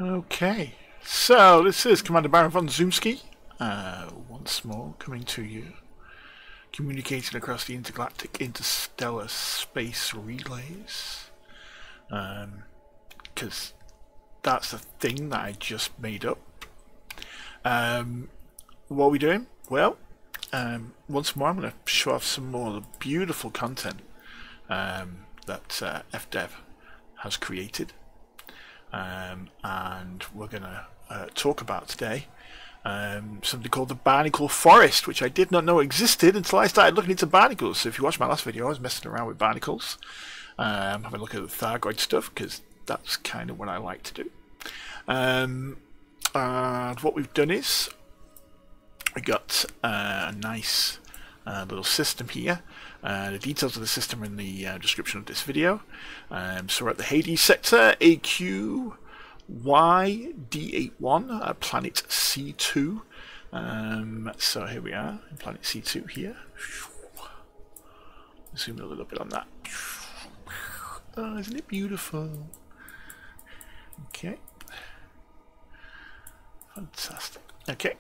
Okay, so this is Commander Baron von Zoomski, once more coming to you, communicating across the intergalactic interstellar space relays, because that's the thing that I just made up. What are we doing? Well, once more I'm going to show off some more of the beautiful content that FDev has created. And we're going to talk about today something called the Barnacle Forest, which I did not know existed until I started looking into barnacles. So if you watched my last video, I was messing around with barnacles, having a look at the Thargoid stuff, because that's kind of what I like to do. And what we've done is we got a nice little system here. The details of the system are in the description of this video. So we're at the Haydes sector, AQYD81, planet C2. So here we are, in planet C2 here. Zoom a little bit on that. Oh, isn't it beautiful? Okay. Fantastic. Okay.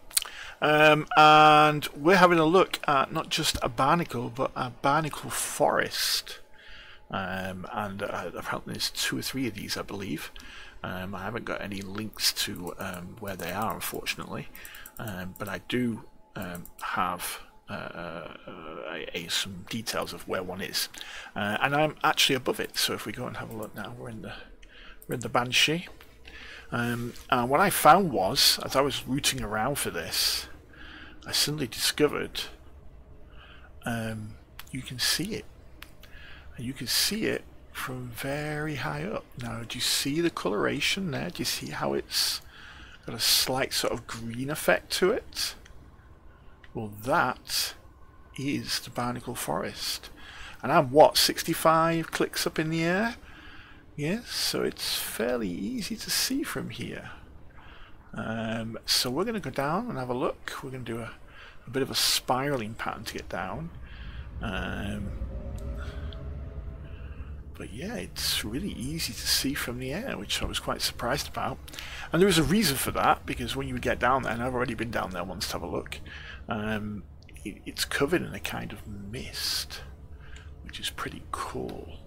And we're having a look at not just a barnacle, but a barnacle forest. And apparently there's 2 or 3 of these, I believe. I haven't got any links to where they are, unfortunately. But I do have some details of where one is. And I'm actually above it, so if we go and have a look now, we're in the Banshee. And what I found was, as I was rooting around for this, I suddenly discovered you can see it. And you can see it from very high up. Now, do you see the coloration there? Do you see how it's got a slight sort of green effect to it? Well, that is the Barnacle Forest. And I'm, what, 65 clicks up in the air? Yes, so it's fairly easy to see from here. So we're going to go down and have a look. We're going to do a bit of a spiraling pattern to get down. But yeah, it's really easy to see from the air, which I was quite surprised about. And there is a reason for that, because when you get down there, and I've already been down there once to have a look, it's covered in a kind of mist, which is pretty cool.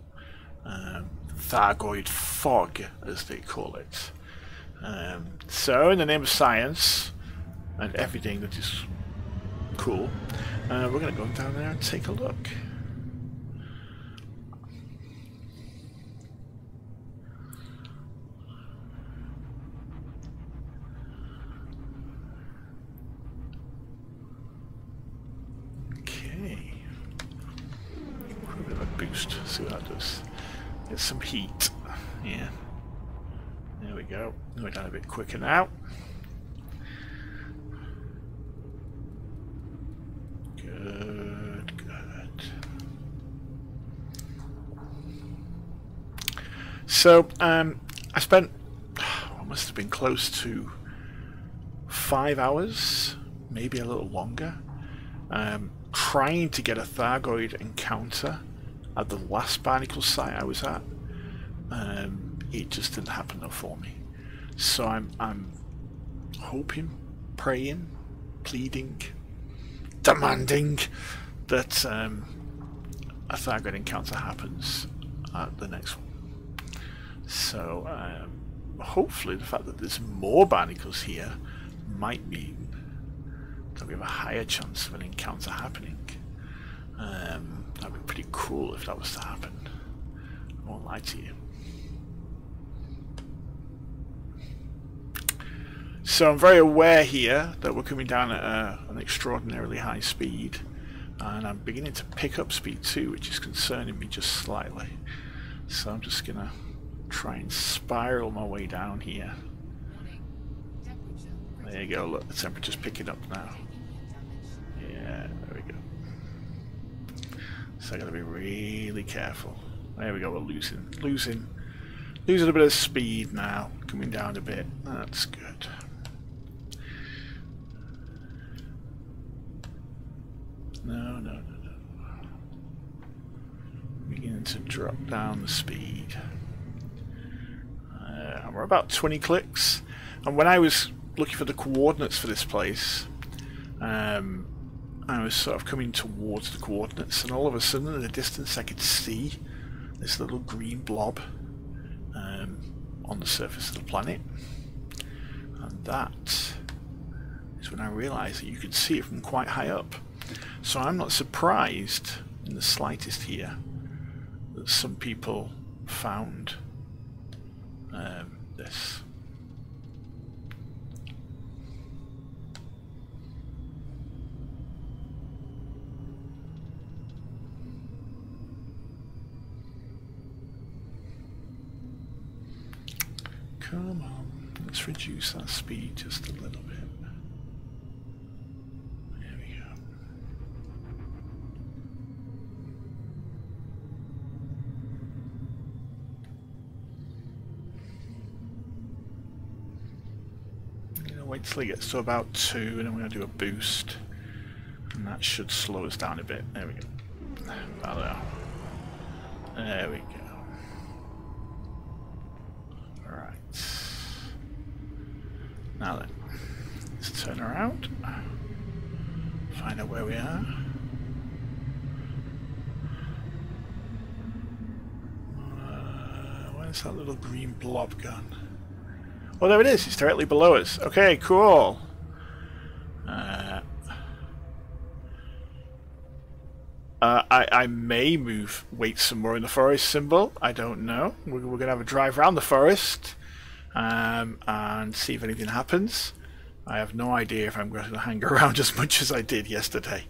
Thargoid fog, as they call it. So, in the name of science and everything that is cool, we're going to go down there and take a look. Okay. A bit of a boost, see what that does. Get some heat. Yeah. There we go. We're down a bit quicker now. Good, good. So, I spent, I must have been close to 5 hours, maybe a little longer, trying to get a Thargoid encounter at the last barnacle site I was at. It just didn't happen though for me. So I'm hoping, praying, pleading, demanding that a Thargoid encounter happens at the next one. So hopefully the fact that there's more barnacles here might mean that we have a higher chance of an encounter happening. That'd be pretty cool if that was to happen. I won't lie to you. So I'm very aware here that we're coming down at an extraordinarily high speed, and I'm beginning to pick up speed too, which is concerning me just slightly. So I'm just gonna try and spiral my way down here. There you go, look, the temperature's picking up now. Yeah, there we go. So I gotta be really careful. There we go, we're losing a bit of speed now, coming down a bit. That's good. No. Beginning to drop down the speed. We're about 20 clicks. And when I was looking for the coordinates for this place, I was sort of coming towards the coordinates, and all of a sudden in the distance I could see this little green blob on the surface of the planet. And that is when I realised that you could see it from quite high up. So I'm not surprised in the slightest here that some people found this. Come on, let's reduce that speed just a little bit. There we go. I'm going to wait till it gets to about 2 and then we're going to do a boost. And that should slow us down a bit. There we go. About there. There we go. Now then, let's turn around, find out where we are. Where's that little green blob gone? Oh, there it is, it's directly below us. Okay, cool. I may wait some more in the forest symbol, I don't know. We're going to have a drive around the forest. And see if anything happens. I have no idea if I'm going to hang around as much as I did yesterday.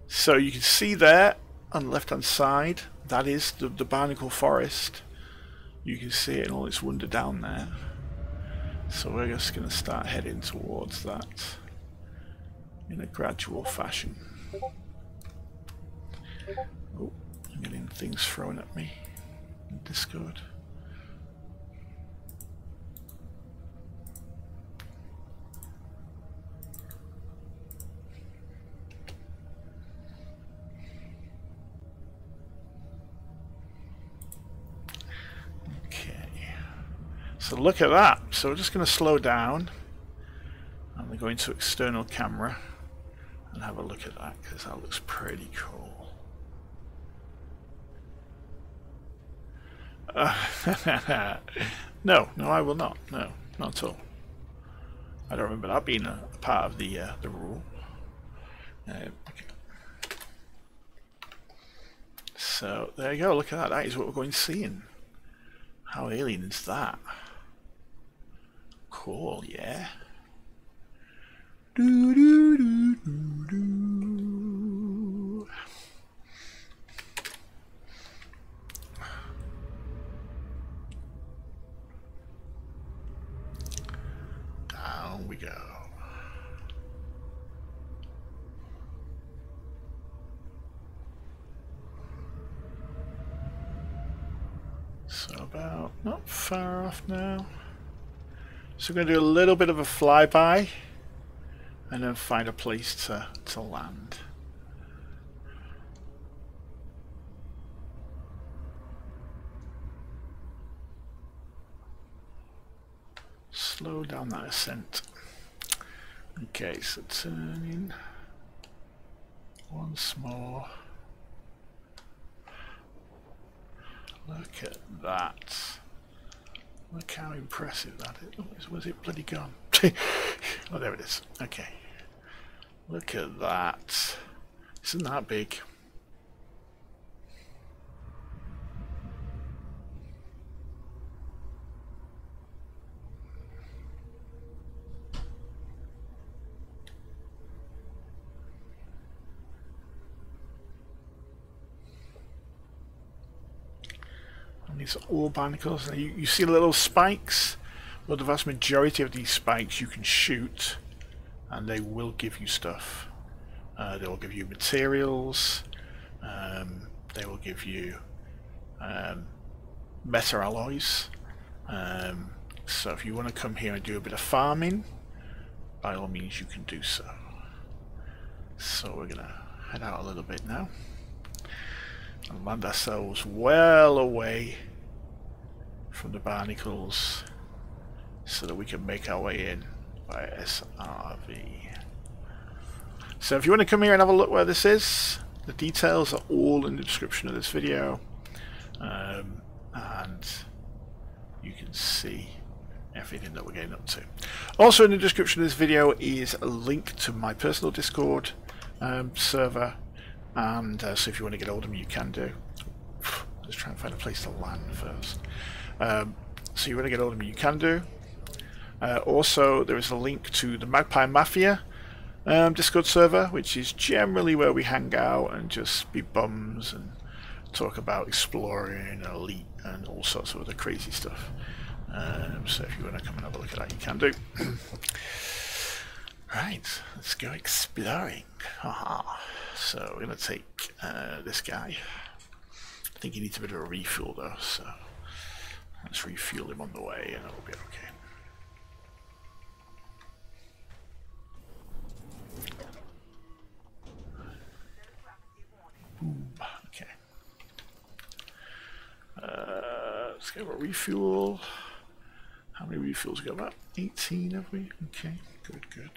So you can see there on the left hand side, that is the Barnacle forest. You can see it in all its wonder down there. So we're just going to start heading towards that in a gradual fashion. Oh, I'm getting things thrown at me. Discord. Okay. So look at that. So we're just going to slow down and we're going to external camera and have a look at that because that looks pretty cool. No, I will not. No, not at all. I don't remember that being a part of the rule. Okay. So there you go. Look at that. That is what we're going to see. And how alien is that? Cool. Yeah. Do do do do do. Down we go. So about not far off now. So we're going to do a little bit of a flyby and then find a place to land. Slow down that ascent. Okay, so turning once more. Look at that. Look how impressive that is. Oh, was it bloody gone? Oh, there it is. Okay. Look at that. Isn't that big? These are all barnacles. You see the little spikes? Well, the vast majority of these spikes you can shoot and they will give you stuff. They will give you materials, they will give you metal alloys. So if you want to come here and do a bit of farming, by all means you can do so. So we're going to head out a little bit now and land ourselves well away from the Barnacles so that we can make our way in by SRV. So if you want to come here and have a look where this is, the details are all in the description of this video, and you can see everything that we're getting up to. Also in the description of this video is a link to my personal Discord server, and so if you want to get hold of me you can do. Let's try and find a place to land first. So you want to get hold of me you can do. Also there is a link to the Magpie Mafia Discord server, which is generally where we hang out and just be bums and talk about exploring and elite and all sorts of other crazy stuff. So if you want to come and have a look at that, you can do. Right, let's go exploring. Aha. So we're going to take this guy. I think he needs a bit of a refuel though, so let's refuel him on the way and it'll be okay. Okay. Let's get a refuel. How many refuels we got? About 18 have we? Okay, good, good.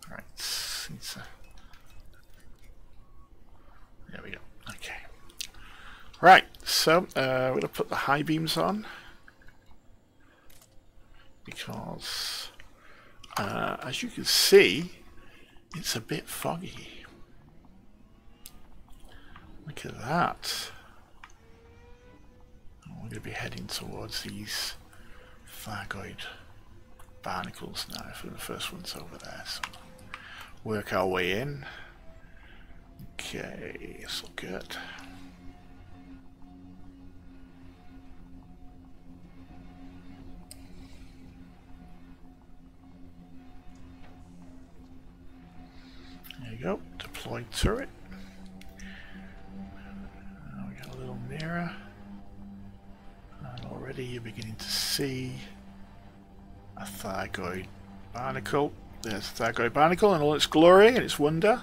Alright, there we go. Okay. Right, so we're going to put the high beams on because as you can see, it's a bit foggy. Look at that. We're going to be heading towards these Thargoid barnacles now. For the first one's over there, so work our way in. Okay, it's all good. There you go, deploy turret. Now we got a little nearer. And already you're beginning to see a Thargoid barnacle. There's a Thargoid barnacle in all its glory and its wonder.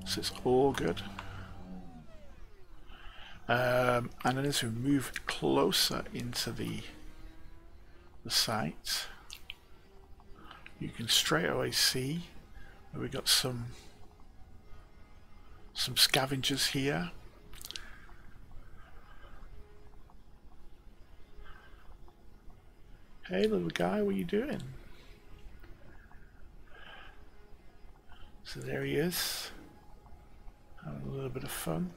So it's all good. And then as we move closer into the site, you can straight away see that we've got some scavengers here. Hey little guy, what are you doing? So there he is, having a little bit of fun.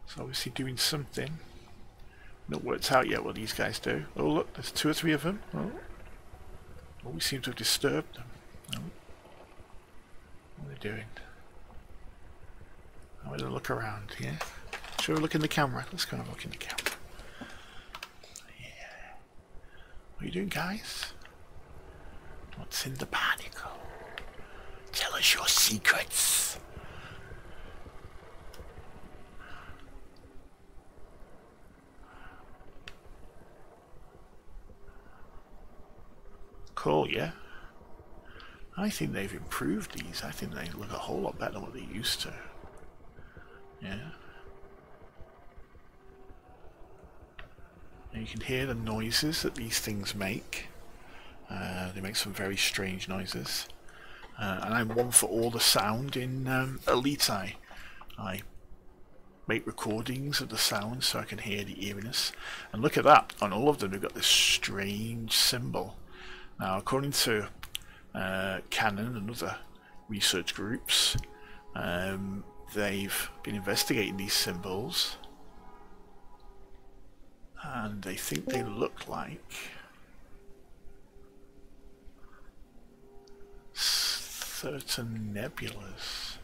He's obviously doing something. Not worked out yet what these guys do. Oh look, there's 2 or 3 of them. Oh, we seem to have disturbed them. Oh. What are they doing? I'm going to look around, yeah? Shall we look in the camera? Let's go and look in the camera. What are you doing, guys? What's in the barnacle? Tell us your secrets. Cool, yeah? I think they've improved these. I think they look a whole lot better than what they used to. Yeah? And you can hear the noises that these things make. They make some very strange noises. And I'm one for all the sound in Elite. I make recordings of the sound so I can hear the eeriness. And look at that. On all of them we've got this strange symbol. Now according to Canon and other research groups, they've been investigating these symbols. And they think they look like certain nebulas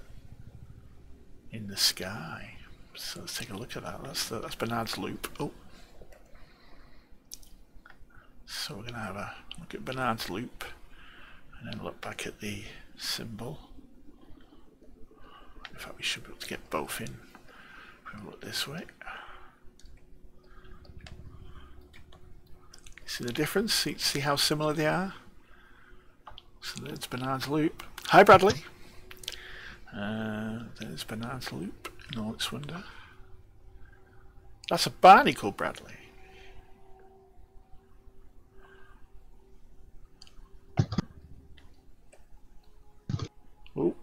in the sky. So let's take a look at that. That's Bernard's Loop. Oh, so we're going to have a look at Bernard's Loop and then look back at the symbol. In fact, we should be able to get both in. If we look this way. See the difference? See how similar they are? So there's Bernard's Loop. Hi Bradley! There's Bernard's Loop, No, let's wonder. That's a Barnacle, Bradley. Oh,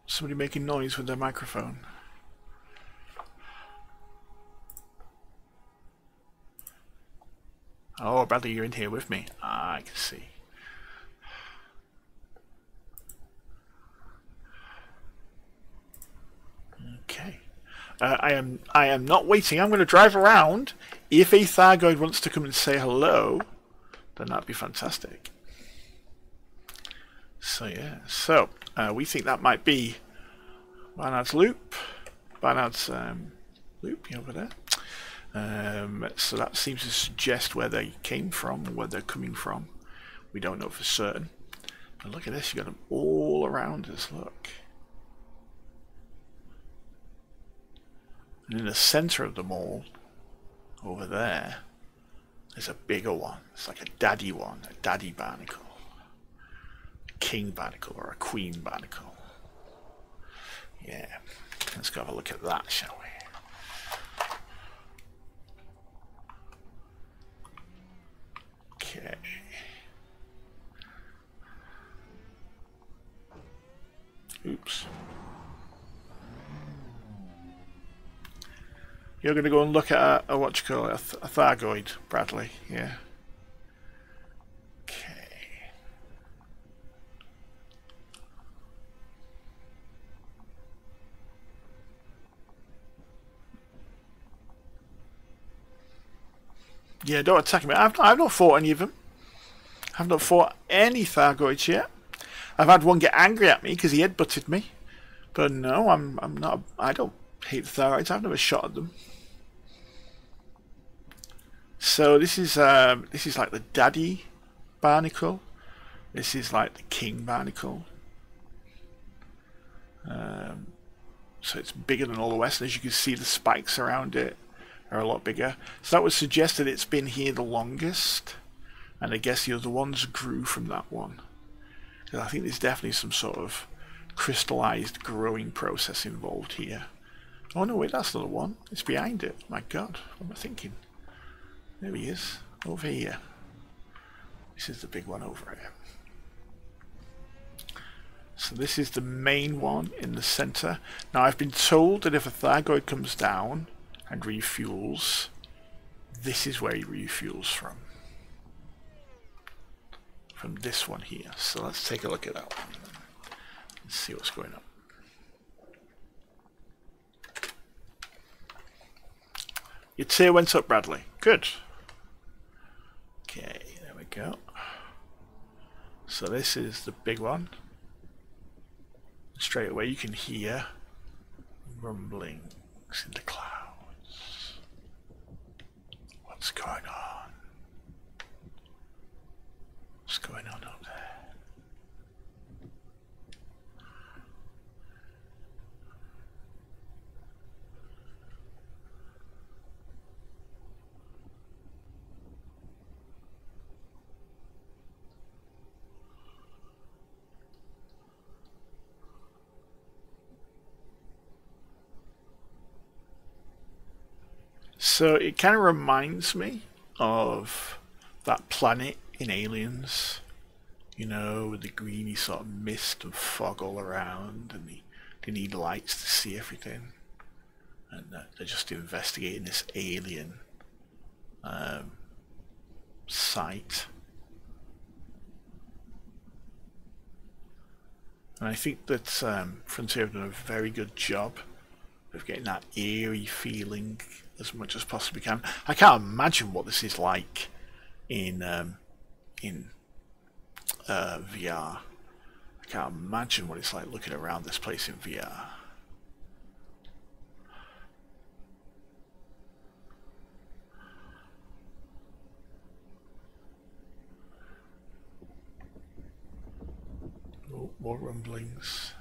somebody making noise with their microphone. Oh, Bradley, you're in here with me. Ah, I can see. Okay. I am not waiting. I'm going to drive around. If a Thargoid wants to come and say hello, then that'd be fantastic. So yeah. So we think that might be Barnard's loop. Barnard's loop over there. So that seems to suggest where they came from, where they're coming from. We don't know for certain. But look at this. You got them all around us. Look. And in the center of them all, over there, there's a bigger one. It's like a daddy one, a daddy barnacle. A king barnacle or a queen barnacle. Yeah, let's go have a look at that, shall we? Okay. Oops. You're going to go and look at a what you call it, a Thargoid, Bradley. Yeah. Okay. Yeah, don't attack me. I've not fought any of them. I've not fought any Thargoids yet. I've had one get angry at me because he headbutted me. But no, I'm not. I don't hate the Thargoids. I've never shot at them. So this is like the daddy barnacle. This is like the king barnacle. So it's bigger than all the rest, and as you can see, the spikes around it are a lot bigger. So that would suggest that it's been here the longest, and I guess the other ones grew from that one. So I think there's definitely some sort of crystallized growing process involved here. Oh no, wait, that's another one. It's behind it. My God, what am I thinking? There he is, over here. This is the big one over here. So this is the main one in the center. Now I've been told that if a Thargoid comes down and refuels, this is where he refuels from. From this one here. So let's take a look at that one. Let's see what's going on. Your tier went up, Bradley. Good. Okay, there we go. So this is the big one. Straight away you can hear rumblings in the clouds. What's going on? What's going on up there? So it kind of reminds me of that planet in Aliens, you know, with the greeny sort of mist and fog all around, and they need lights to see everything, and they're just investigating this alien site. And I think that Frontier have done a very good job of getting that eerie feeling as much as possibly can. I can't imagine what this is like in VR. I can't imagine what it's like looking around this place in VR. Oh, more rumblings.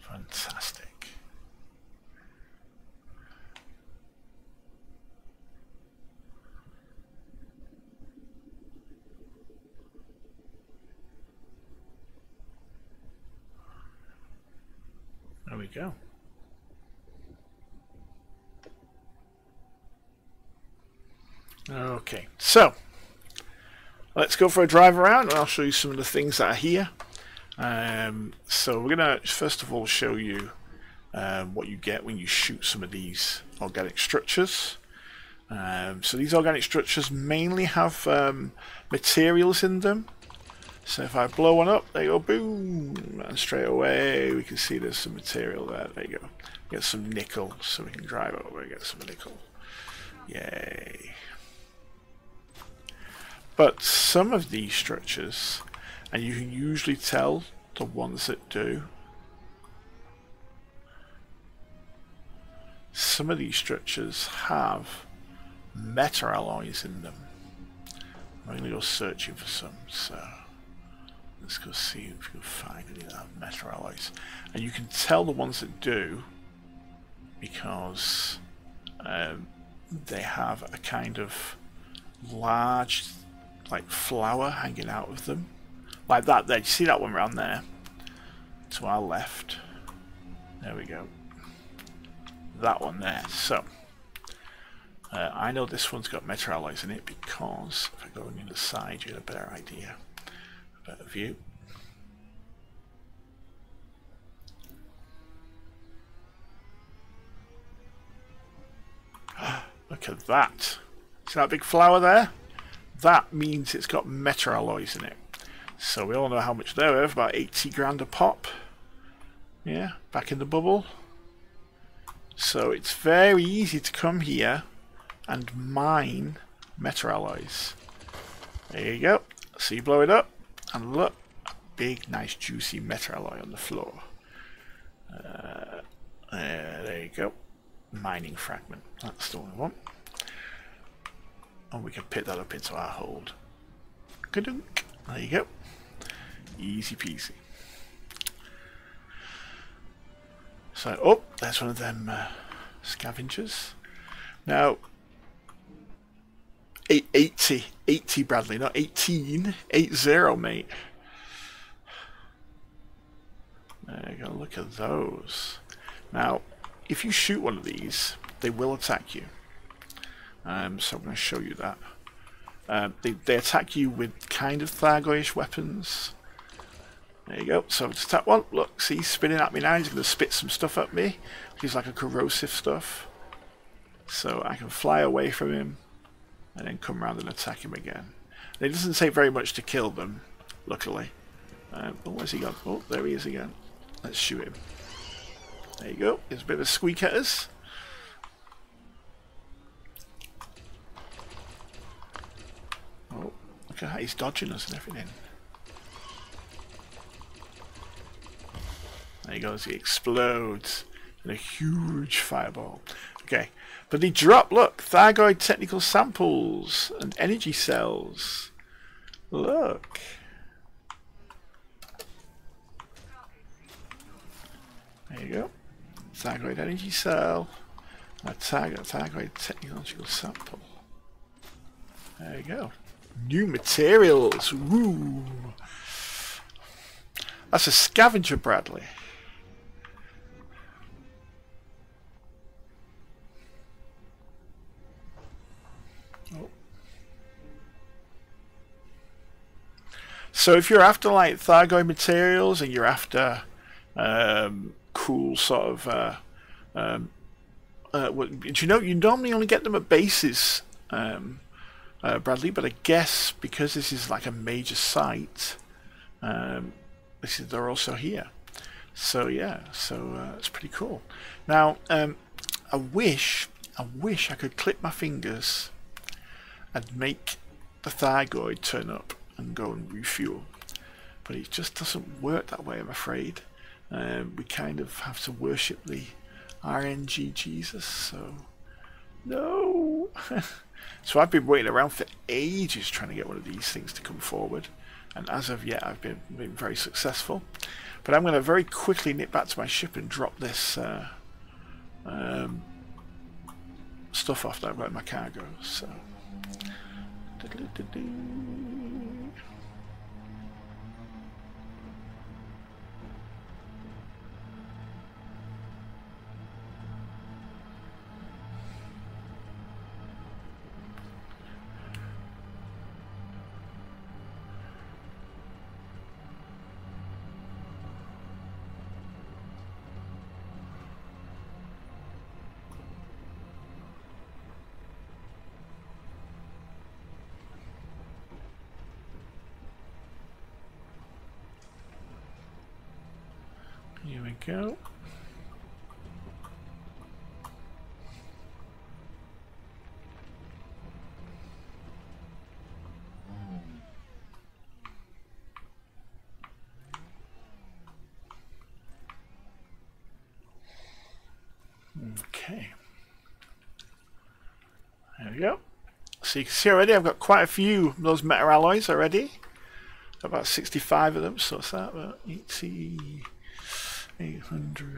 Fantastic. go. Okay, so let's go for a drive around and I'll show you some of the things that are here. So we're going to first of all show you what you get when you shoot some of these organic structures. So these organic structures mainly have materials in them. So if I blow one up, they go boom, and straight away we can see there's some material there. There you go. Get some nickel, so we can drive over and get some nickel. Yay. But some of these structures, and you can usually tell the ones that do, some of these structures have metal alloys in them. I'm going to go searching for some, so let's go see if we can find any that have metal alloys. And you can tell the ones that do because they have a kind of large, like, flower hanging out of them, like that there. You see that one around there to our left? There we go. That one there. So I know this one's got metal alloys in it because if I go on the other side, you get a better idea, a better view. Look at that. See that big flower there? That means it's got metal alloys in it. So we all know how much they're worth, about 80 grand a pop. Yeah, back in the bubble. So it's very easy to come here and mine metal alloys. There you go. So you blow it up and look, a big nice juicy metal alloy on the floor. There you go. Mining fragment. That's the one we want. And we can pick that up into our hold. Ka-dunk. There you go. Easy peasy. So, oh, there's one of them scavengers. Now, 80 Bradley, not 18, 80, mate. There you go, look at those. Now, if you shoot one of these, they will attack you. So I'm going to show you that. They attack you with kind of Thargoish weapons. There you go. So let's attack one. Look, see, he's spinning at me now. He's going to spit some stuff at me. He's like a corrosive stuff. So I can fly away from him and then come around and attack him again. And it doesn't take very much to kill them, luckily. Oh, where's he gone? Oh, there he is again. Let's shoot him. There you go. There's a bit of a squeak at us. Oh, look at how he's dodging us and everything. There he goes, he explodes in a huge fireball. Okay, but they drop, look, Thargoid technical samples and energy cells. Look. There you go. Thargoid energy cell. A Thargoid technological sample. There you go. New materials. Woo! That's a scavenger, Bradley. Oh. So if you're after like Thargoid materials and you're after cool sort of do you know you normally only get them at bases, Bradley, but I guess because this is like a major site, they're also here. So yeah, so it's pretty cool. Now I wish I could clip my fingers and make the Thargoid turn up and go and refuel, but it just doesn't work that way, I'm afraid. We kind of have to worship the RNG Jesus, so no. So I've been waiting around for ages trying to get one of these things to come forward, and as of yet I've been very successful. But I'm going to very quickly nip back to my ship and drop this stuff off that I've got in my cargo. So we go. Okay. There we go. So you can see already I've got quite a few of those metal alloys already. About 65 of them, so what's that? About 80, 800...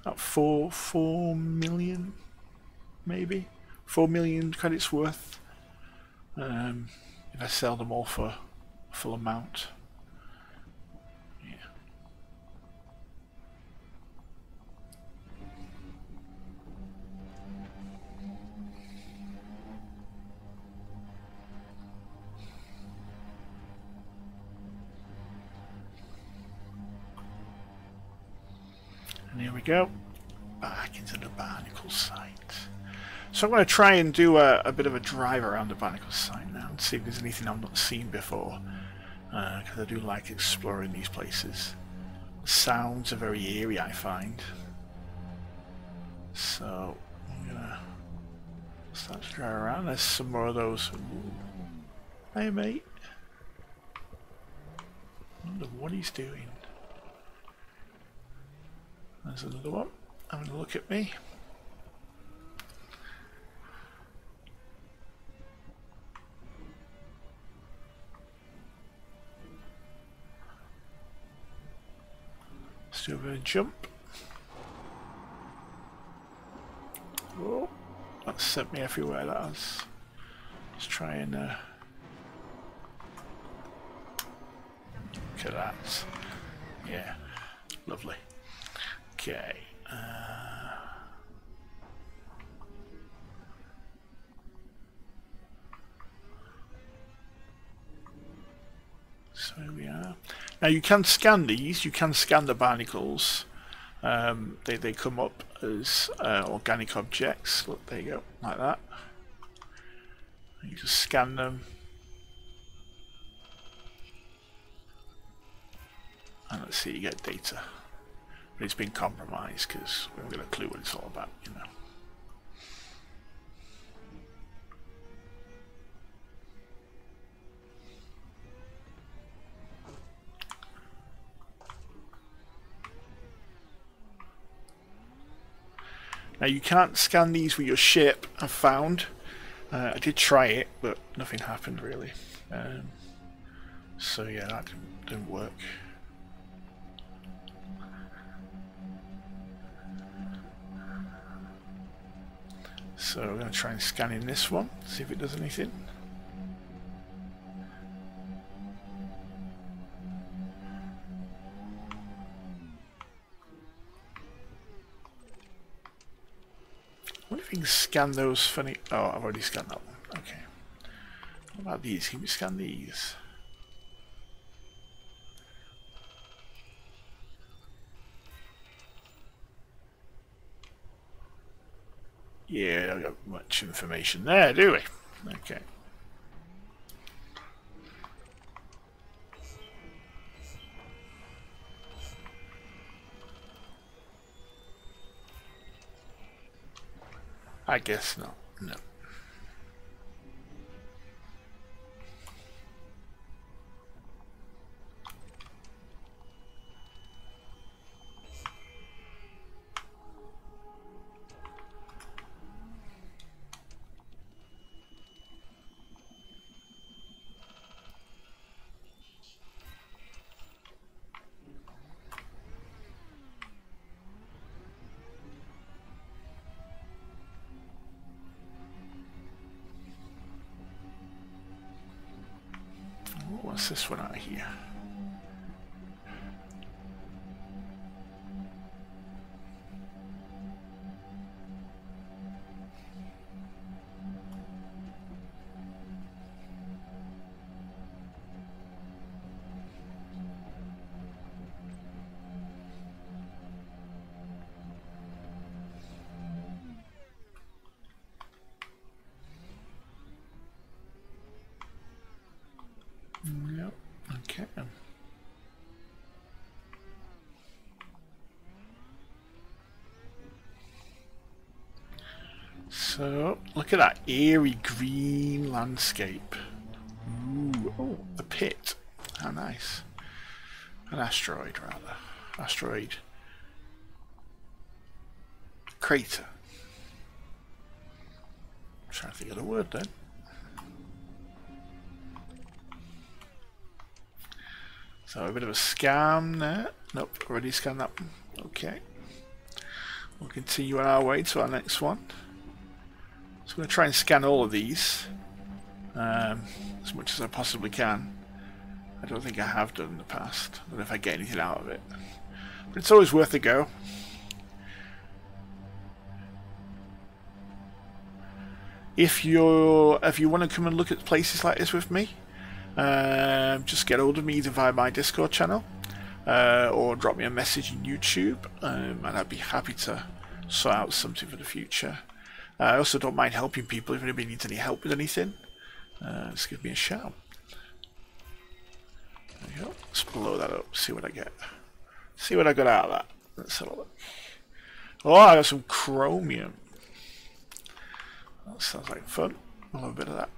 About 4 million, maybe? 4 million credits worth. If I sell them all for a full amount. Yeah. And here we go, back into the Barnacle site. So I'm going to try and do a bit of a drive around the Barnacle site now and see if there's anything I've not seen before, because I do like exploring these places. The sounds are very eerie, I find. So I'm going to start to drive around. There's some more of those. Ooh. Hey mate. I wonder what he's doing. There's another one having a look at me. Let's do a bit of jump. Oh, that sent me everywhere, that has. Let's try and look at that. Yeah, lovely. Okay. So here we are. Now you can scan these. You can scan the barnacles. They come up as organic objects. Look, there you go, like that. You just scan them, and let's see, you get data. But it's been compromised because we haven't got a clue what it's all about, you know. Now you can't scan these with your ship, I've found. I did try it, but nothing happened really. So yeah, that didn't work. So we're going to try and scan in this one, see if it does anything. I wonder if you can scan those funny... Oh, I've already scanned that one. Okay. What about these? Can we scan these? Yeah, I've got much information there, do we? Okay. I guess not. No. What's this one out here? Okay. So, look at that eerie green landscape. Ooh, oh, the pit. How nice. An asteroid, rather. Asteroid crater. I'm trying to think of the word then. So a bit of a scam there. Nope, already scanned that one. Okay. We'll continue on our way to our next one. So I'm going to try and scan all of these as much as I possibly can. I don't think I have done in the past. I don't know if I get anything out of it. But it's always worth a go. If you want to come and look at places like this with me, just get hold of me either via my Discord channel or drop me a message in YouTube, and I'd be happy to sort out something for the future. I also don't mind helping people if anybody needs any help with anything. Just give me a shout. There you go. Let's blow that up. See what I get. See what I got out of that. Let's have a look. Oh, I got some chromium. That sounds like fun. I'll have a bit of that.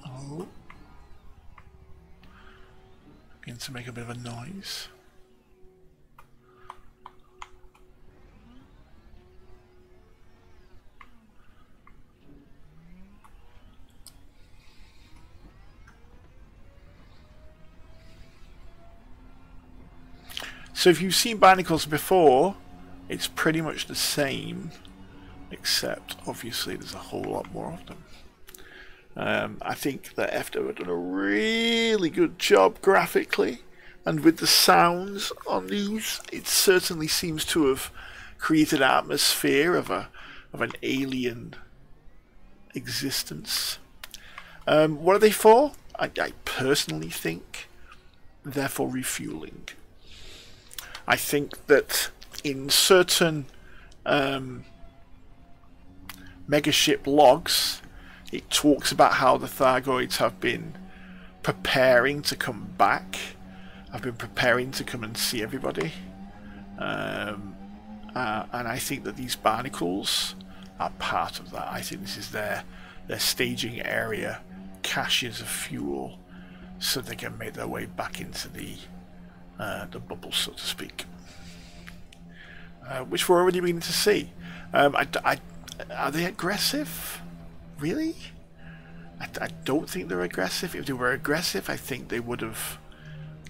Oh. Begin to make a bit of a noise. So if you've seen Barnacles before, it's pretty much the same, except obviously there's a whole lot more of them. I think that EFTA have done a really good job graphically, and with the sounds on these, it certainly seems to have created an atmosphere of an alien existence. What are they for? I personally think they're for refueling. I think that in certain megaship logs, it talks about how the Thargoids have been preparing to come back. Have been preparing to come and see everybody. And I think that these barnacles are part of that. I think this is their staging area, caches of fuel, so they can make their way back into the bubble, so to speak, which we're already beginning to see. Are they aggressive? Really? I don't think they're aggressive. If they were aggressive, I think they would have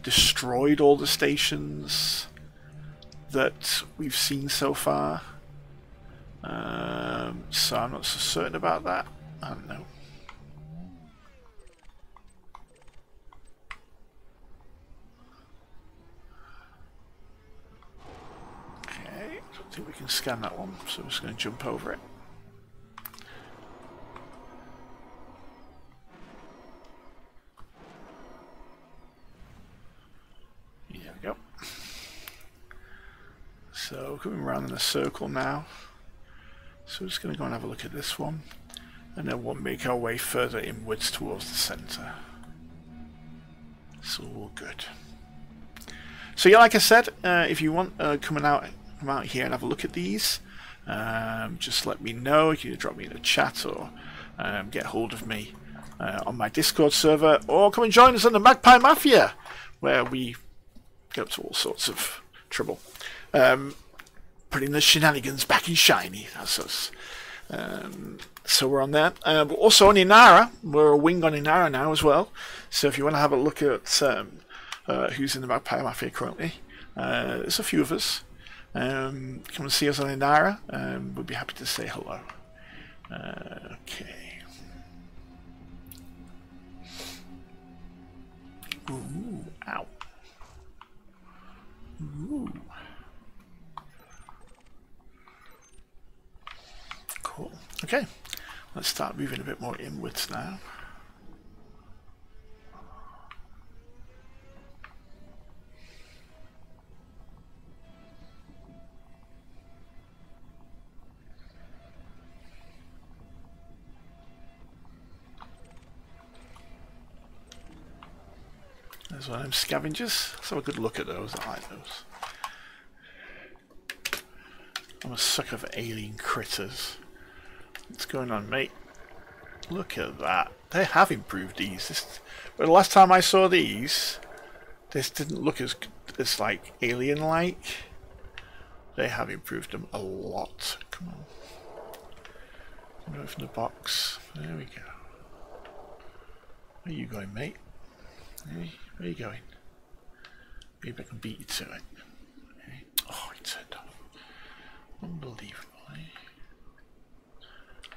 destroyed all the stations that we've seen so far. So I'm not so certain about that. I don't know. Okay, I don't think we can scan that one, so I'm just going to jump over it. There we go. So coming around in a circle now. So we're just going to go and have a look at this one, and then we'll make our way further inwards towards the centre. It's all good. So yeah, like I said, if you want come out here and have a look at these, just let me know. You can drop me in a chat or get hold of me on my Discord server, or come and join us on the Magpie Mafia, where we get up to all sorts of trouble. Putting the shenanigans back in shiny, that's us. So we're on there. But also on Inara, we're a wing on Inara now as well. So if you want to have a look at who's in the Magpie Mafia currently, there's a few of us. Come and see us on Inara. We'd be happy to say hello. Okay. Ooh, ow. Ooh. Cool. Okay, let's start moving a bit more inwards now. There's one of them scavengers. Let's have a good look at those. I like those. I'm a sucker for alien critters. What's going on, mate? Look at that. They have improved these. But the last time I saw these, this didn't look as like alien-like. They have improved them a lot. Come on. Open the box. There we go. Where are you going, mate? Hey, where are you going? Maybe I can beat you to it. Hey. Oh, it turned off. Unbelievable, eh?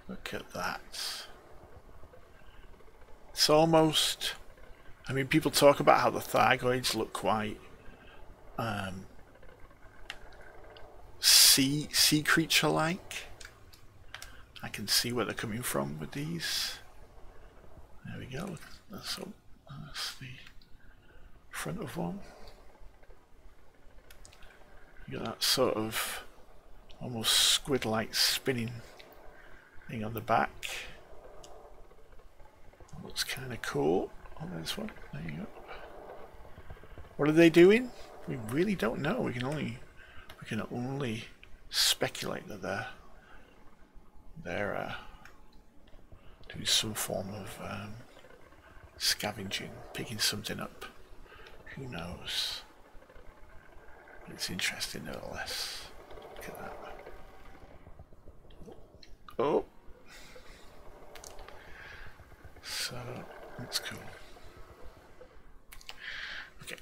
Look at that. It's almost... I mean, people talk about how the Thargoids look quite... sea creature-like. I can see where they're coming from with these. There we go. That's the front of one. You got that sort of almost squid-like spinning thing on the back. Looks kind of cool. Oh, there's one. There you go. What are they doing? We really don't know. We can only speculate that they're doing some form of scavenging, picking something up. Who knows? But it's interesting nevertheless. Look at that. Oh! So, that's cool. Okay.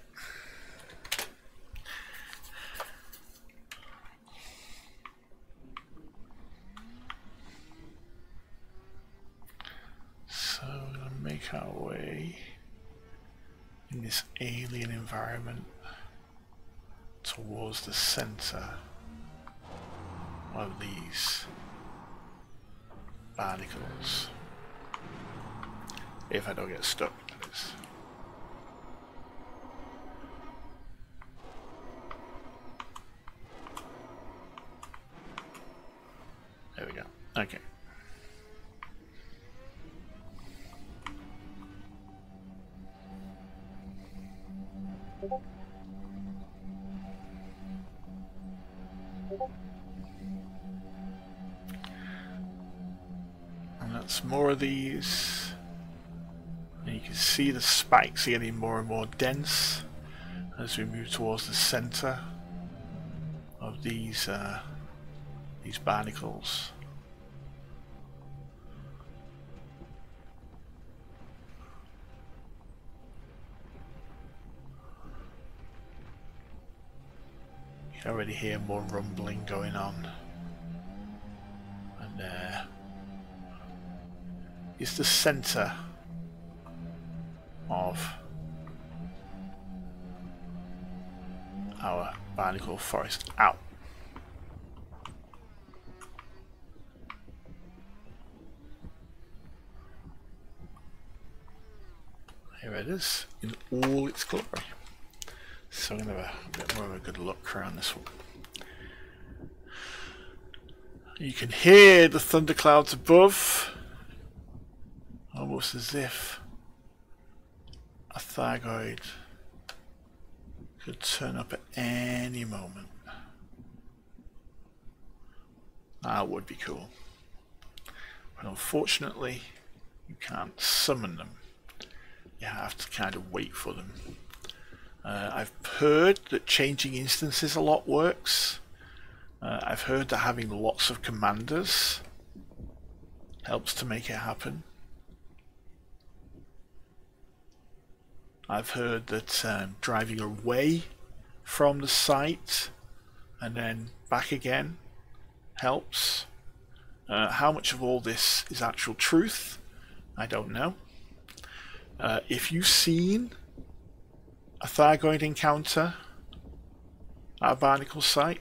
So, we're going to make our way in this alien environment towards the center of these barnacles. If I don't get stuck with this. There we go. Okay. And that's more of these. And you can see the spikes are getting more and more dense as we move towards the center of these barnacles. You can already hear more rumbling going on, and it's the center of our barnacle forest. Out. Here it is in all its glory. So I'm going to have a bit more of a good look around this one. You can hear the thunderclouds above, almost as if a Thargoid could turn up at any moment. That would be cool. But unfortunately, you can't summon them. You have to kind of wait for them. I've heard that changing instances a lot works. I've heard that having lots of commanders helps to make it happen. I've heard that driving away from the site and then back again helps. How much of all this is actual truth, I don't know. If you've seen a Thargoid encounter at a barnacle site,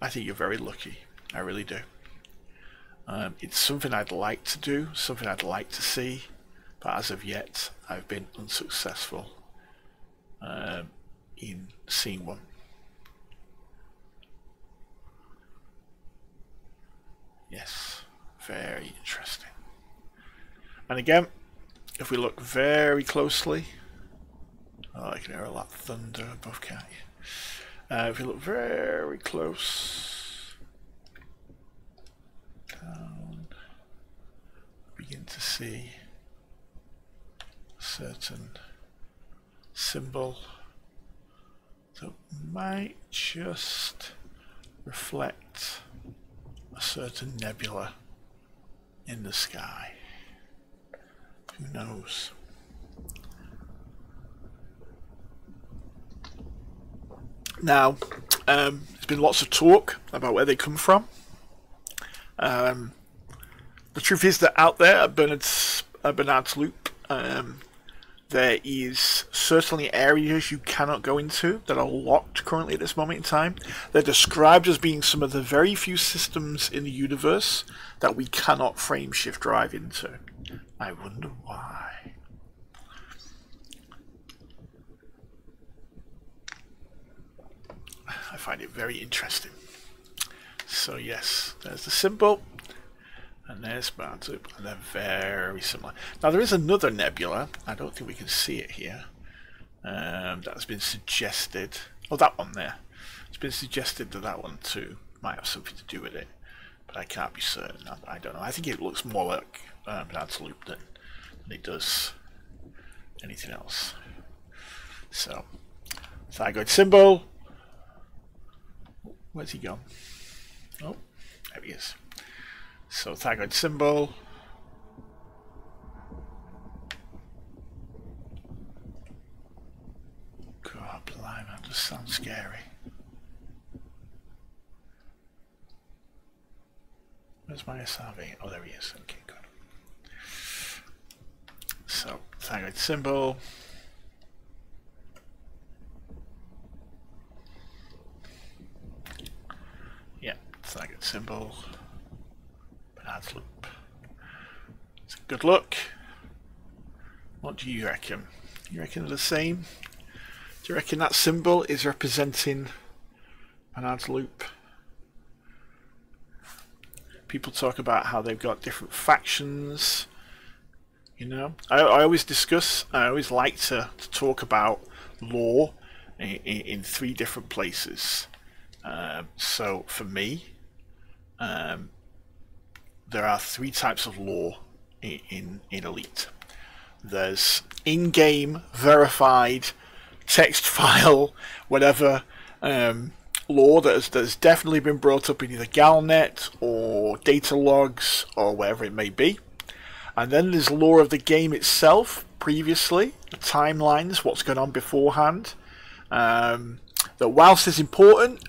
I think you're very lucky. I really do. It's something I'd like to do, something I'd like to see, but as of yet I've been unsuccessful in seeing one. Yes, very interesting. And again, if we look very closely, Oh, I can hear a lot of thunder above, can't you? If you look very close down, begin to see a certain symbol that might just reflect a certain nebula in the sky. Who knows? Now, there's been lots of talk about where they come from. The truth is that out there at Bernard's Loop, there is certainly areas you cannot go into that are locked currently at this moment in time. They're described as being some of the very few systems in the universe that we cannot frame shift drive into. I wonder why. I find it very interesting. So yes, there's the symbol, and there's Barnacle, and they're very similar. Now there is another nebula, I don't think we can see it here, that's been suggested. Oh, that one there. It's been suggested that that one too might have something to do with it, but I can't be certain. I don't know. I think it looks more like Barnacle than it does anything else. So, thyroid symbol. Where's he gone? Oh, there he is. So thyroid symbol. God, blimey, that just sounds scary. Where's my SRV? Oh, there he is. Okay, good. So thyroid symbol. Yeah, thyroid symbol. Bernard's Loop. It's a good look. What do you reckon? You reckon they're the same? Do you reckon that symbol is representing Bernard's Loop? People talk about how they've got different factions. You know, I always like to talk about lore in three different places. So for me, there are three types of lore in Elite. There's in-game, verified, text file, whatever lore that's definitely been brought up in either Galnet or data logs or wherever it may be. And then there's lore of the game itself, previously, the timelines, what's going on beforehand. That whilst it's important,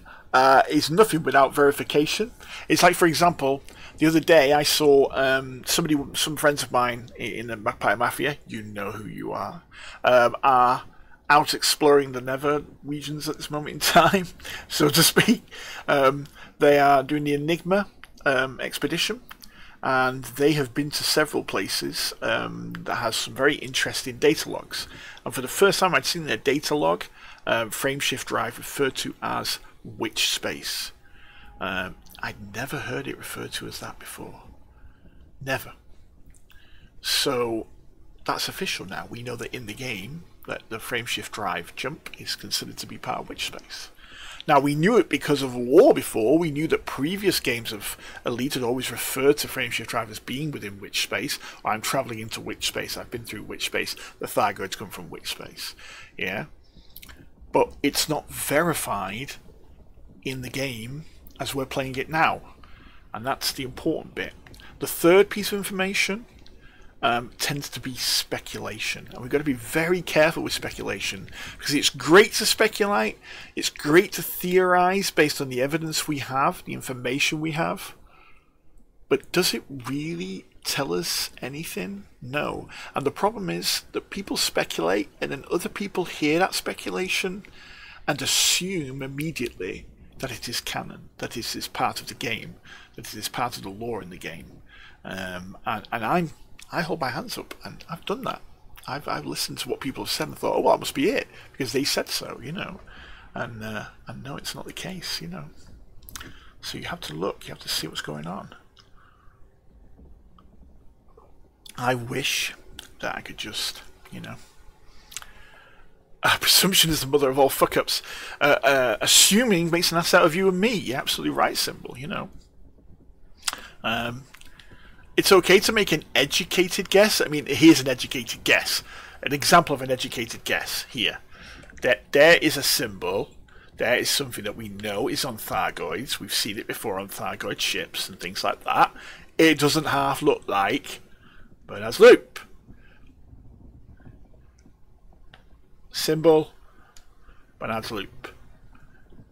is nothing without verification. It's like, for example, the other day I saw some friends of mine in the Magpie Mafia, you know who you are out exploring the Nether regions at this moment in time, so to speak. They are doing the Enigma expedition, and they have been to several places that has some very interesting data logs. And for the first time I'd seen their data log, frameshift drive referred to as witch space. I'd never heard it referred to as that before. Never. So that's official now. We know that in the game that the frameshift drive jump is considered to be part of witch space. Now we knew it because of war before. We knew that previous games of Elite had always referred to frameshift drive as being within witch space. I'm travelling into witch space. I've been through witch space. The Thargoids come from witch space. Yeah. But it's not verified in the game as we're playing it now, and that's the important bit. The third piece of information tends to be speculation, and we've got to be very careful with speculation, because it's great to speculate, it's great to theorize based on the evidence we have, the information we have, but does it really tell us anything? No. And the problem is that people speculate, and then other people hear that speculation and assume immediately that it is canon, that it is part of the game, that it is part of the lore in the game. And I hold my hands up, and I've done that. I've listened to what people have said and thought, oh, well, that must be it, because they said so, you know. And no, it's not the case, you know. So you have to look, you have to see what's going on. I wish that I could just, you know, Presumption is the mother of all fuck-ups. Assuming makes an ass out of you and me. You're absolutely right, Symbol, you know. It's okay to make an educated guess. I mean, here's an educated guess. An example of an educated guess here. There is a symbol. There is something that we know is on Thargoids. We've seen it before on Thargoid ships and things like that. It doesn't half look like Bernard's Loop. Symbol, Bernard's Loop.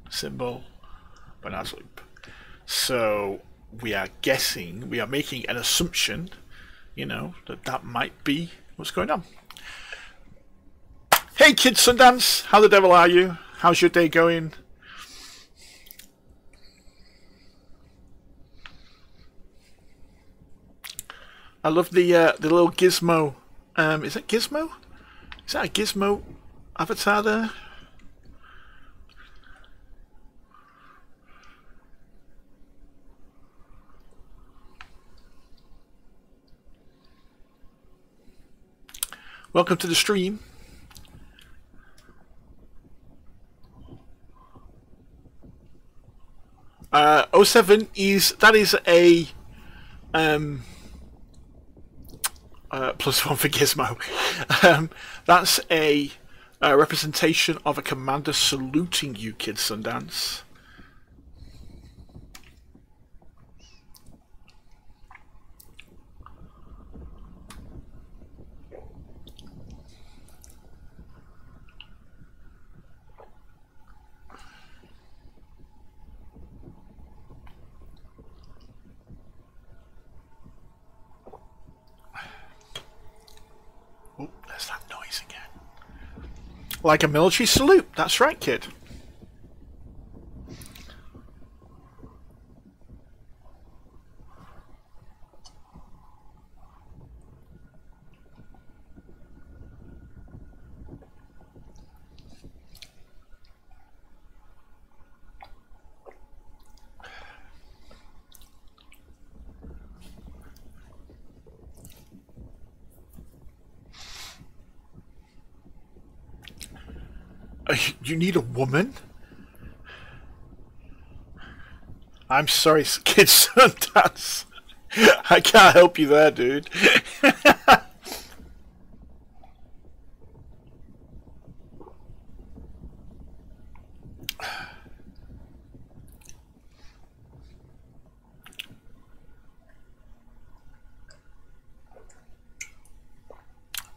Symbol, Bernard's Loop. So we are guessing, we are making an assumption, you know, that might be what's going on. Hey Kid Sundance, how the devil are you? How's your day going? I love the little gizmo. Is it Gizmo? Is that a Gizmo avatar there? Welcome to the stream. '07 is a +1 for Gizmo. That's a representation of a commander saluting you, Kid Sundance. Oh, there's that noise again. Like a military salute. That's right, kid. You need a woman? I'm sorry, Kid Sundance. I can't help you there, dude.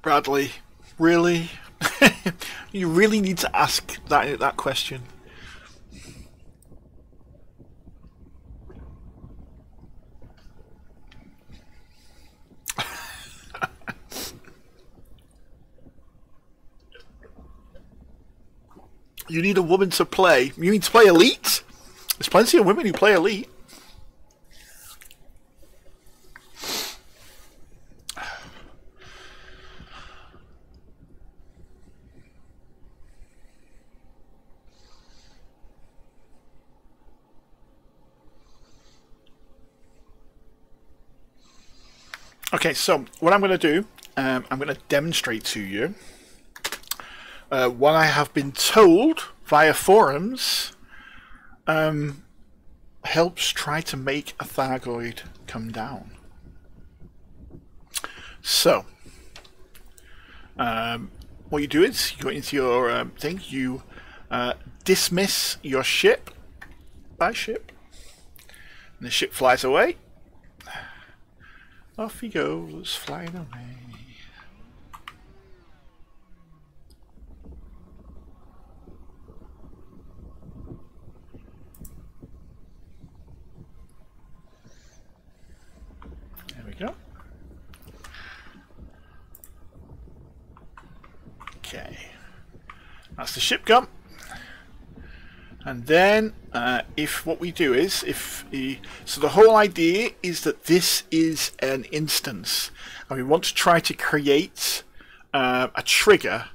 Bradley, really? You really need to ask that question. You need a woman to play. You mean to play Elite? There's plenty of women who play Elite. Okay, so what I'm going to do, I'm going to demonstrate to you what I have been told via forums helps try to make a Thargoid come down. So, what you do is you go into your thing, you dismiss your ship by ship, and the ship flies away. Off he goes, flying away. There we go. Okay. That's the ship gone. And then, if what we do is, so the whole idea is that this is an instance, and we want to try to create a trigger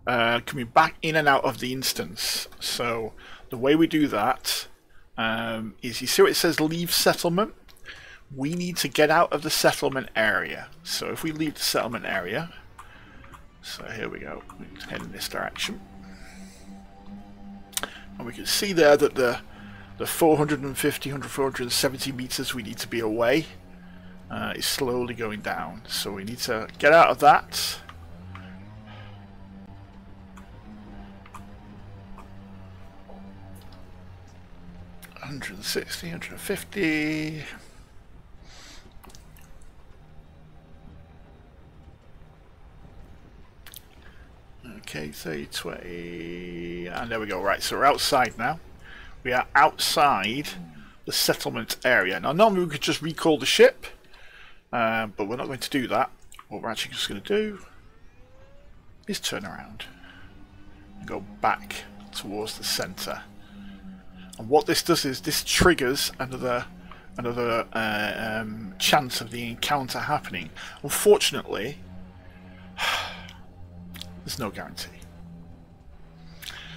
coming back in and out of the instance. So the way we do that is, you see what it says, leave settlement? We need to get out of the settlement area. So if we leave the settlement area, So here we go. We head in this direction. And we can see there that the 450, 470 meters we need to be away is slowly going down. So we need to get out of that. $160, $150. Okay, 30, 20, and there we go. Right, so we're outside now. We are outside the settlement area. Now, normally we could just recall the ship, but we're not going to do that. What we're actually just going to do is turn around and go back towards the center. And what this does is this triggers another chance of the encounter happening. Unfortunately, there's no guarantee.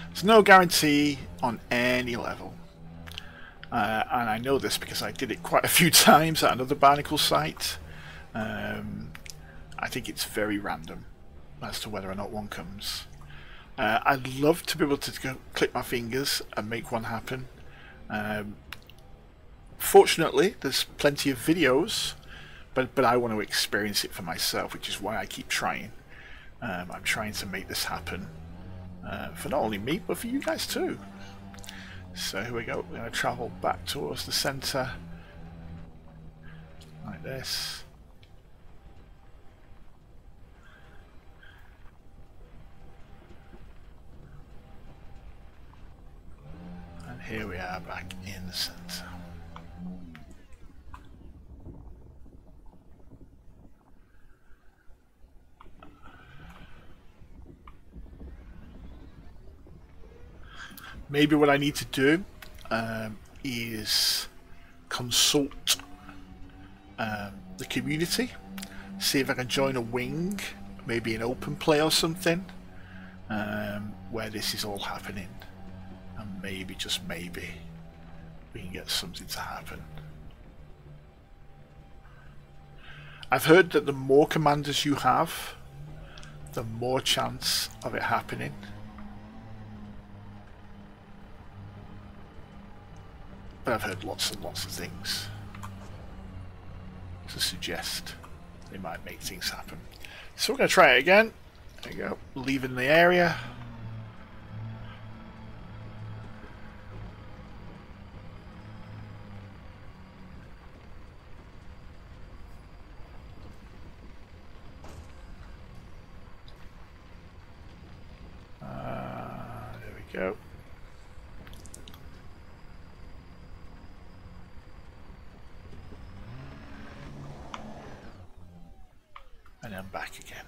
There's no guarantee on any level. And I know this because I did it quite a few times at another Barnacle site. I think it's very random as to whether or not one comes. I'd love to be able to go click my fingers and make one happen. Fortunately, there's plenty of videos, but I want to experience it for myself, which is why I keep trying. I'm trying to make this happen for not only me, but for you guys too. So here we go. We're going to travel back towards the center, like this. And here we are back in the center. Maybe what I need to do is consult the community, see if I can join a wing, maybe an open play or something, where this is all happening, and maybe, just maybe, we can get something to happen. I've heard that the more commanders you have, the more chance of it happening. But I've heard lots and lots of things to suggest they might make things happen. So we're going to try it again. There we go. Leaving the area. There we go. And then back again.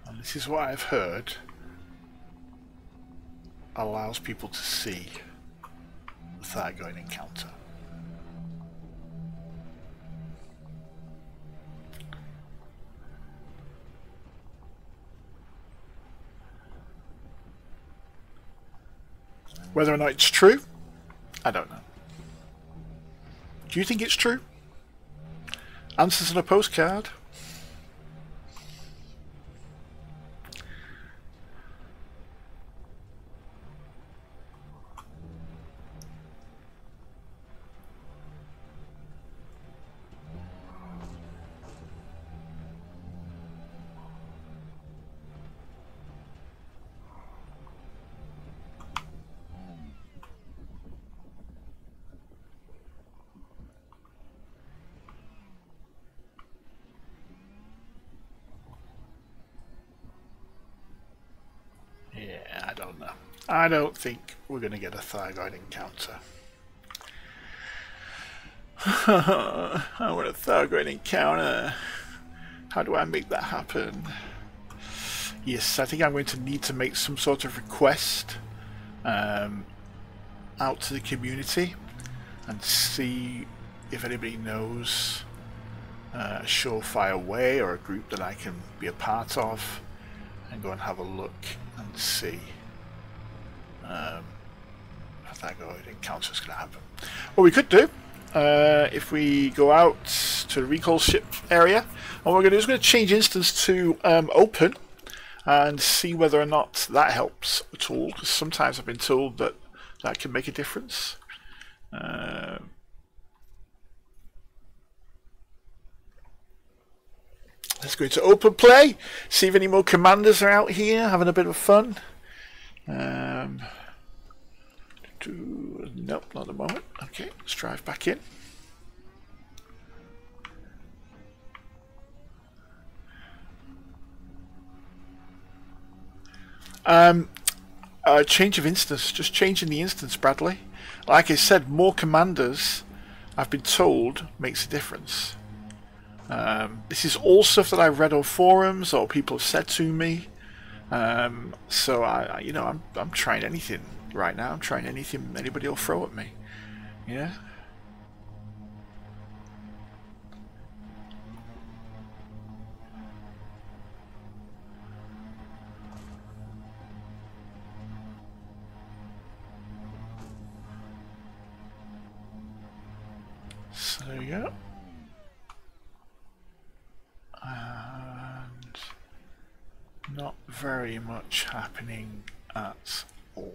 And this is what I've heard allows people to see the Thargoid encounter. Whether or not it's true, I don't know. Do you think it's true? Answers on a postcard. Yeah, I don't know. I don't think we're going to get a Thargoid encounter. I want a Thargoid encounter. How do I make that happen? Yes, I think I'm going to need to make some sort of request out to the community and see if anybody knows a surefire way or a group that I can be a part of, and go and have a look and see if that Thargoid encounter is going to happen. What we could do, if we go out to the recall ship area, and what we're going to do is going to change instance to open and see whether or not that helps at all, because sometimes I've been told that that can make a difference. Let's go into open play, see if any more commanders are out here having a bit of fun. Nope, not at the moment. Okay, let's drive back in. Change of instance, just changing the instance, Bradley. Like I said, more commanders, I've been told, makes a difference. This is all stuff that I've read on forums or people have said to me. So I'm trying anything right now. I'm trying anything anybody will throw at me. Yeah. So there we go. And not very much happening at all.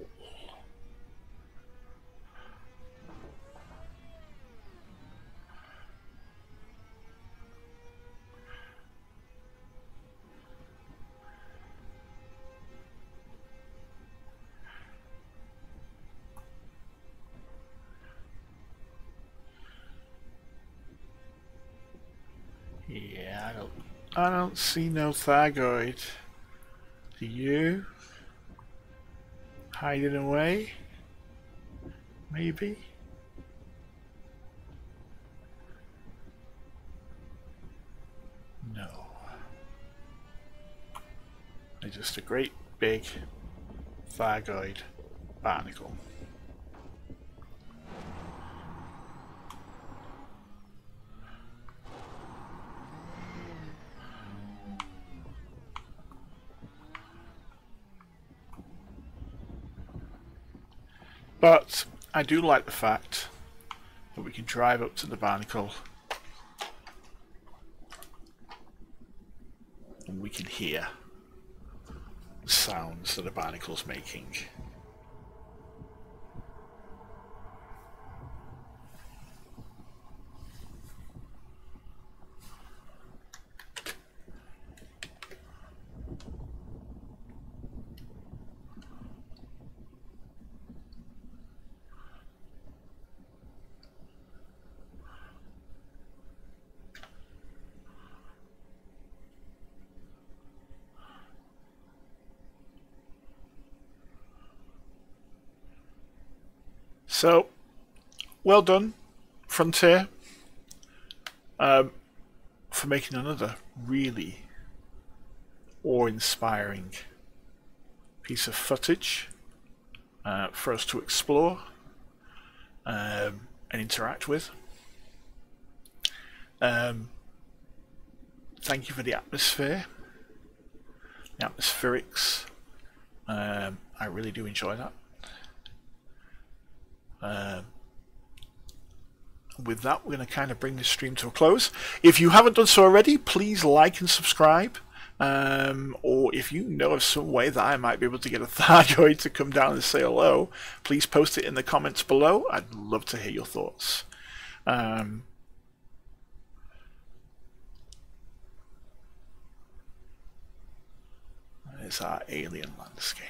Yeah, I don't see no Thargoid. Do you? Hiding away? Maybe? No. They're just a great big Thargoid barnacle. But I do like the fact that we can drive up to the barnacle and we can hear the sounds that the barnacle's making. So, well done, Frontier, for making another really awe-inspiring piece of footage for us to explore and interact with. Thank you for the atmosphere, the atmospherics. I really do enjoy that. With that, we're going to kind of bring this stream to a close. If you haven't done so already, please like and subscribe. Or if you know of some way that I might be able to get a Thargoid to come down and say hello, please post it in the comments below. I'd love to hear your thoughts. There's our alien landscape.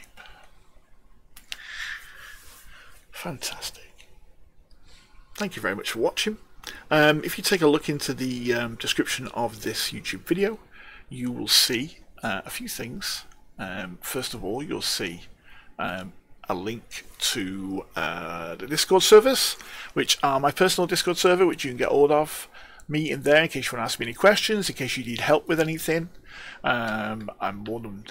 Fantastic. Thank you very much for watching. If you take a look into the description of this YouTube video, you will see a few things. First of all, you'll see a link to the Discord servers, which are my personal Discord server, which you can get hold of me in there in case you want to ask me any questions, in case you need help with anything. I'm more than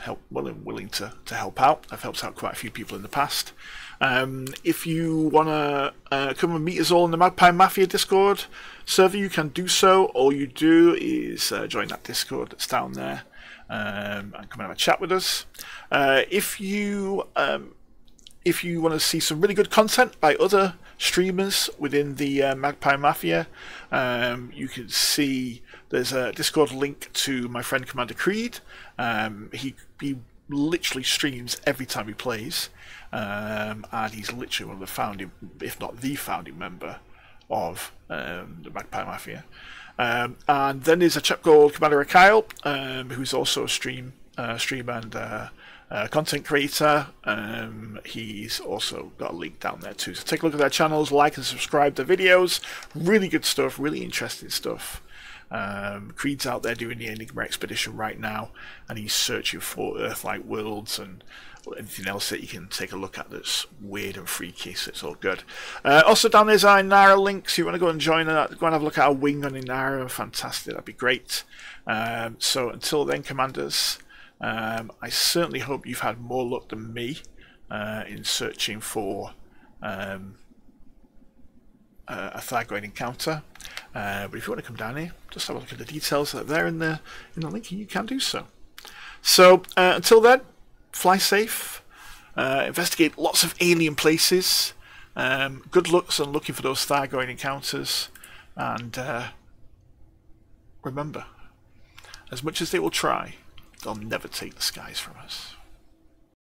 willing to help out. I've helped out quite a few people in the past. If you want to come and meet us all in the Magpie Mafia Discord server, you can do so. All you do is join that Discord that's down there and come and have a chat with us. If you want to see some really good content by other streamers within the Magpie Mafia. You can see there's a Discord link to my friend Commander Creed. He literally streams every time he plays, and he's literally one of the founding, if not the founding member of the Magpie Mafia. And then there's a chap called Commander Kyle, who's also a streamer and content creator. He's also got a link down there too. So take a look at their channels, like and subscribe to videos. Really good stuff, really interesting stuff. Creed's out there doing the Enigma expedition right now, and he's searching for Earth-like worlds and anything else that you can take a look at that's weird and freaky, so it's all good. Also down there's our Inara links. You want to go and join that, go and have a look at our wing on Inara. Fantastic, that'd be great. So until then, Commanders, I certainly hope you've had more luck than me in searching for a Thargoid encounter. But if you want to come down here, just have a look at the details that are there in the link, and you can do so. So until then, fly safe, investigate lots of alien places, good luck on looking for those Thargoid encounters, and remember, as much as they will try, they'll never take the skies from us.